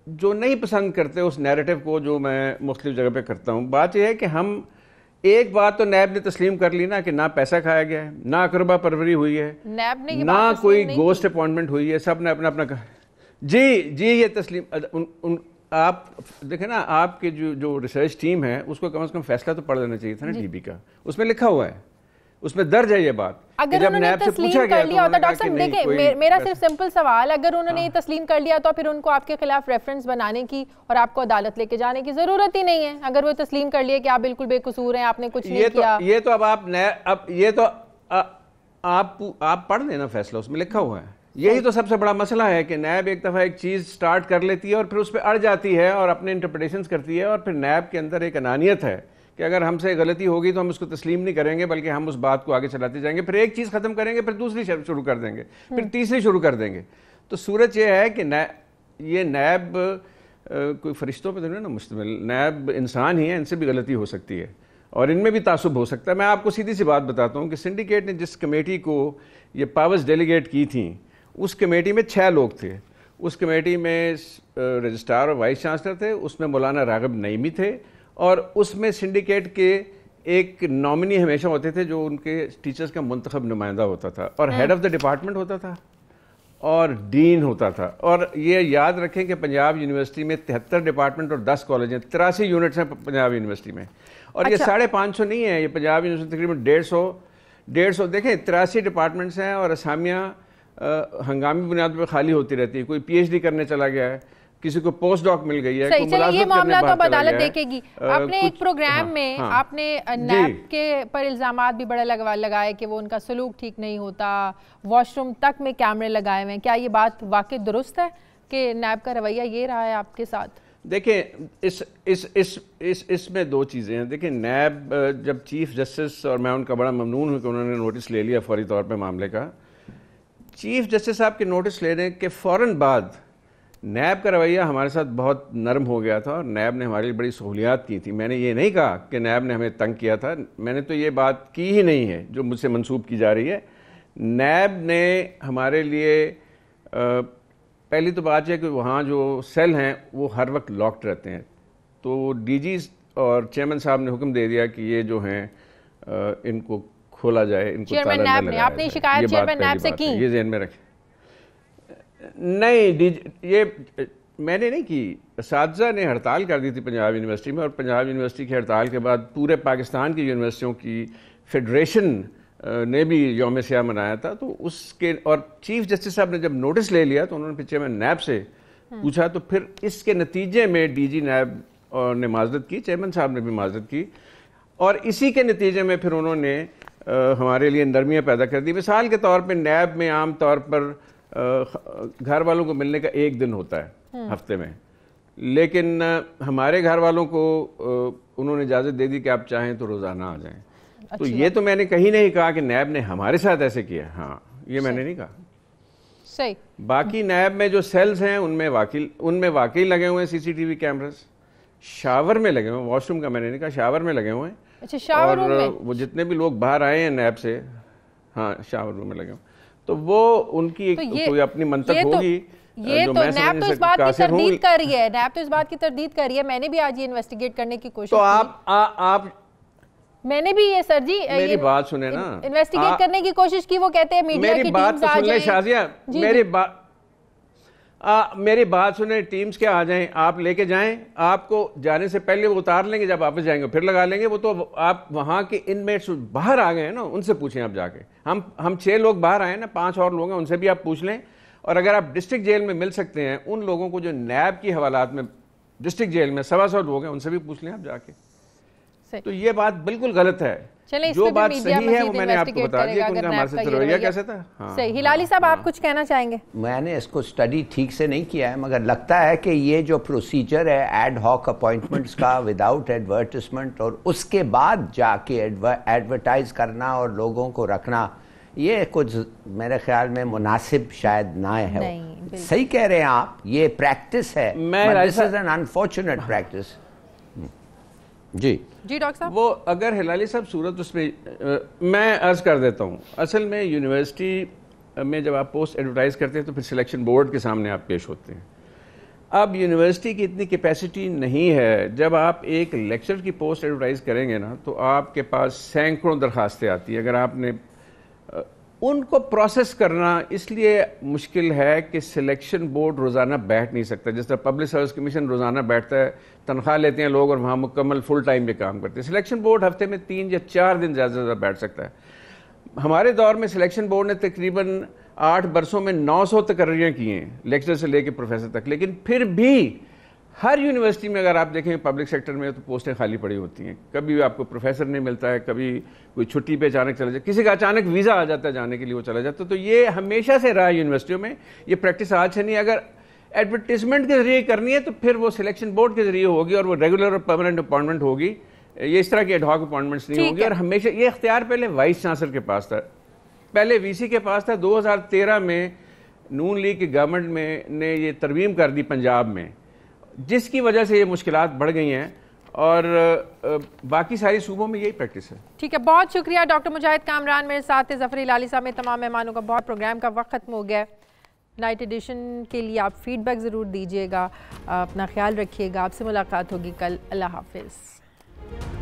جو نہیں پسند کرتے اس نیریٹو کو جو میں مختلف جگہ پہ کرتا ہوں. بات یہ ہے کہ ہم ایک بات تو نیب نے تسلیم کر لی نا کہ نہ پیسہ کھایا گیا ہے, نہ اقربا پروری ہوئی ہے, نہ کوئی گوسٹ اپوائنٹمنٹ ہوئی ہے, سب نے اپنا اپنا کہا. جی یہ تسلیم. آپ دیکھیں نا, آپ کے جو ریسرچ ٹیم ہے اس کو کم از کم فیصلہ تو پڑھ لینا چاہیے تھا نا ڈی بی کا. اس میں لکھا ہوا ہے, اس میں درج ہے یہ بات. اگر انہوں نے تسلیم کر لیا ہوتا, ڈاکٹر صاحب دیکھیں میرا صرف سمپل سوال, اگر انہوں نے یہ تسلیم کر لیا تو پھر ان کو آپ کے خلاف ریفرنس بنانے کی اور آپ کو عدالت لے کے جانے کی ضرورت ہی نہیں ہے. اگر وہ تسلیم کر لیا کہ آپ بالکل بے قصور ہیں, آپ نے کچھ نہیں کیا. یہ تو آپ پڑھ لینا فیصلہ, اس میں لکھا ہوا ہے. یہی تو سب سے بڑا مسئلہ ہے کہ نیب ایک دفعہ ایک چیز سٹارٹ کر لیتی ہے اور پھر اس پہ اڑ جاتی ہے اور اپنے انٹرپریٹیشنز کرتی ہے, اور پھر نیب کے اندر ایک انانیت ہے کہ اگر ہم سے غلطی ہوگی تو ہم اس کو تسلیم نہیں کریں گے, بلکہ ہم اس بات کو آگے چلاتے جائیں گے. پھر ایک چیز ختم کریں گے, پھر دوسری شروع کر دیں گے, پھر تیسری شروع کر دیں گے. تو صورت یہ ہے کہ یہ نیب کوئی فرشتوں پہ تو نہیں نا مشتمل, نیب انسان ہی ہیں, ان سے بھی غلطی ہو سکتی ہے اور ان میں بھی تعصب ہو سکتا ہے. میں آپ کو سیدھی سی بات بتاتا ہوں کہ سنڈیکیٹ نے جس کمیٹی کو یہ پاورز ڈیلیگیٹ کی تھیں, اس کمیٹی میں 6 لوگ تھے. اس کمیٹی میں رجسٹرار اور وائس چانسلر تھے, اس میں مولانا راغب نعیمی تھے, اور اس میں سنڈیکیٹ کے ایک نامنی ہمیشہ ہوتے تھے جو ان کے ٹیچرز کا منتخب نمائندہ ہوتا تھا, اور ہیڈ آف دا ڈپارٹمنٹ ہوتا تھا, اور ڈین ہوتا تھا. اور یہ یاد رکھیں کہ پنجاب یونیورسٹی میں 73 ڈپارٹمنٹ اور 10 کالج ہیں, 83 یونٹس ہیں پنجاب یونیورسٹی میں, اور یہ 550 نہیں ہے, یہ پنجاب یونیورسٹی تقریباً 150 دیکھیں 83 ڈپارٹمنٹس ہیں, اور اسامیاں ہنگامی بنیاد پہ خالی ہوتی رہتی ہے. کوئی پی ایچ ڈی کرنے چلا گیا ہے, کسی کو پوسٹ ڈاک مل گئی ہے, کوئی یہ معاملہ تو اب عدالت دیکھے گی. آپ نے ایک پروگرام میں آپ نے نیب کے پر الزامات بھی بڑے لگائے کہ وہ ان کا سلوک ٹھیک نہیں ہوتا, واش روم تک میں کیمرے لگائے ہوئے ہیں. کیا یہ بات واقعی درست ہے کہ نیب کا رویہ یہ رہا ہے آپ کے ساتھ؟ دیکھیں اس میں 2 چیزیں ہیں. دیکھیں نیب جب چیف جسٹس, اور میں ان کا بڑا ممنون ہوں کہ انہوں نے نوٹس لے لیا فوری طور پہ معاملے کا, چیف جسٹس صاحب کے نوٹس لینے کے فوراً بعد نیب کا رویہ ہمارے ساتھ بہت نرم ہو گیا تھا, اور نیب نے ہمارے لیے بڑی سہولیات کی تھی. میں نے یہ نہیں کہا کہ نیب نے ہمیں تنگ کیا تھا, میں نے تو یہ بات کی ہی نہیں ہے جو مجھ سے منسوب کی جا رہی ہے. نیب نے ہمارے لیے پہلی تو بات ہے کہ وہاں جو سیل ہیں وہ ہر وقت لاکڈ رہتے ہیں, تو ڈی جی اور چیئرمین صاحب نے حکم دے دیا کہ یہ جو ہیں ان کو کھولا جائے, ان کو چیئرمین تالا نہ نیب نے, لگایا آپ نے جائے. شکایت یہ چیئرمین بات نیب سے پہلی بات ہے, کی؟ یہ ذہن میں رکھیں. نہیں, یہ میں نے نہیں کی. اساتذہ نے ہڑتال کر دی تھی پنجاب یونیورسٹی میں, اور پنجاب یونیورسٹی کی ہڑتال کے بعد پورے پاکستان کی یونیورسٹیوں کی فیڈریشن نے بھی یوم سیاہ منایا تھا. تو اس کے, اور چیف جسٹس صاحب نے جب نوٹس لے لیا تو انہوں نے پھر چیئرمین نیب سے پوچھا, تو پھر اس کے نتیجے میں ڈی جی نیب نے معذرت کی, چیئرمین صاحب نے بھی معذرت کی, اور اسی کے نتیجے میں پھر انہوں نے ہمارے لیے نرمیاں پیدا کر دی. مثال کے طور پہ نیب میں عام طور پر گھر والوں کو ملنے کا 1 دن ہوتا ہے ہفتے میں, لیکن ہمارے گھر والوں کو انہوں نے اجازت دے دی کہ آپ چاہیں تو روزانہ آ جائیں. تو یہ تو میں نے کہیں نہیں کہا کہ نیب نے ہمارے ساتھ ایسے کیا, ہاں یہ میں نے نہیں کہا. صحیح. باقی نیب میں جو سیلز ہیں ان میں واقعی لگے ہوئے ہیں C C T V cameras, shower میں لگے ہوئے ہیں, واش روم کا میں نے نہیں کہا, شاور میں لگے ہوئے ہیں. اچھا, شاور روم میں؟ اور وہ جتنے بھی لوگ باہر آئے ہیں نیب سے, ہاں شاور روم میں لگے ہوئے. تو وہ ان کی کوئی اپنی منطق ہوگی. یہ تو نیب تو اس بات کی تردید کر رہی ہے, نیب تو اس بات کی تردید کر رہی ہے. میں نے بھی آج یہ انویسٹیگیٹ کرنے کی کوشش کی. تو آپ میں نے بھی یہ سر جی میری بات سنیں نا, انویسٹیگیٹ کرنے کی کوشش کی. وہ کہتے ہیں میڈیا کی ٹیمز آ جائیں. شازیہ میری بات سنیں, ٹیمز کیا آ جائیں, آپ لے کے جائیں, آپ کو جانے سے پہلے وہ اتار لیں گے, جب واپس جائیں گے پھر لگا لیں گے. وہ تو آپ وہاں کے انمیٹس باہر آ گئے ہیں نا, ان سے پوچھیں آپ جا کے. ہم 6 لوگ باہر آئے ہیں نا, 5 اور لوگ ہیں, ان سے بھی آپ پوچھ لیں. اور اگر آپ ڈسٹرکٹ جیل میں مل سکتے ہیں ان لوگوں کو جو نیب کی حوالات میں ڈسٹرکٹ جیل میں 125 لوگ ہیں, ان سے بھی پوچھ لیں آپ جا کے. تو یہ بات بالکل غلط ہے. جو بات صحیح ہے وہ میں نے آپ کو بتا دیا کہ ان کا ہمارے سے رویہ کیسے تھا. صحیح. ہلالی صاحب آپ کچھ کہنا چاہیں گے؟ میں نے اس کو اسٹڈی ٹھیک سے نہیں کیا ہے, مگر لگتا ہے کہ یہ جو پروسیجر ہے ایڈ ہاک اپوائنٹمنٹس کا وداؤٹ ایڈورٹسمنٹ, اور اس کے بعد جا کے ایڈورٹائز کرنا اور لوگوں کو رکھنا, یہ کچھ میرے خیال میں مناسب شاید نہ ہے. صحیح کہہ رہے ہیں آپ, یہ پریکٹس ہے, this is an unfortunate practice. جی ڈاکٹر صاحب, وہ اگر ہلالی صاحب صورت اس میں میں عرض کر دیتا ہوں. اصل میں یونیورسٹی میں جب آپ پوسٹ ایڈورٹائز کرتے ہیں تو پھر سلیکشن بورڈ کے سامنے آپ پیش ہوتے ہیں. اب یونیورسٹی کی اتنی کیپیسٹی نہیں ہے. جب آپ ایک لیکچر کی پوسٹ ایڈورٹائز کریں گے نا تو آپ کے پاس سینکڑوں درخواستیں آتی ہیں. اگر آپ نے ان کو پروسیس کرنا اس لیے مشکل ہے کہ سلیکشن بورڈ روزانہ بیٹھ نہیں سکتا. جس طرح پبلک سروس کمیشن روزانہ بیٹھتا ہے, تنخواہ لیتے ہیں لوگ اور وہاں مکمل فل ٹائم پہ کام کرتے ہیں. سلیکشن بورڈ ہفتے میں 3 یا 4 دن زیادہ سے زیادہ بیٹھ سکتا ہے. ہمارے دور میں سلیکشن بورڈ نے تقریباً 8 برسوں میں 900 تقرریاں کی ہیں, لیکچر سے لے کے پروفیسر تک. لیکن پھر بھی ہر یونیورسٹی میں اگر آپ دیکھیں پبلک سیکٹر میں تو پوسٹیں خالی پڑی ہوتی ہیں. کبھی بھی آپ کو پروفیسر نہیں ملتا ہے, کبھی کوئی چھٹی پہ اچانک چلا جائے, کسی کا اچانک ویزا آ جاتا ہے جانے کے لیے, وہ چلا جاتا ہے. تو یہ ہمیشہ سے رہا ہے یونیورسٹیوں میں, یہ پریکٹس آج سے نہیں. اگر ایڈورٹیزمنٹ کے ذریعے کرنی ہے تو پھر وہ سلیکشن بورڈ کے ذریعے ہوگی, اور وہ ریگولر اور پرماننٹ اپوائنٹمنٹ ہوگی. یہ اس طرح کی ایڈ ہاک اپوائنٹمنٹس نہیں ہوگی. اور ہمیشہ یہ اختیار پہلے وائس چانسلر کے پاس تھا, پہلے وی سی کے پاس تھا. 2013 میں نون لیگ کی گورنمنٹ میں نے یہ ترمیم کر دی پنجاب میں, جس کی وجہ سے یہ مشکلات بڑھ گئی ہیں, اور باقی ساری صوبوں میں یہی پریکٹس ہے. ٹھیک ہے, بہت شکریہ ڈاکٹر مجاہد کامران میرے ساتھ. ظفر ہلالی صاحب میں تمام مہمانوں کا بہت پروگرام کا وقت ختم ہو گیا. نائٹ ایڈیشن کے لیے آپ فیڈ بیک ضرور دیجیے گا, اپنا خیال رکھیے گا. آپ سے ملاقات ہوگی کل. اللہ حافظ.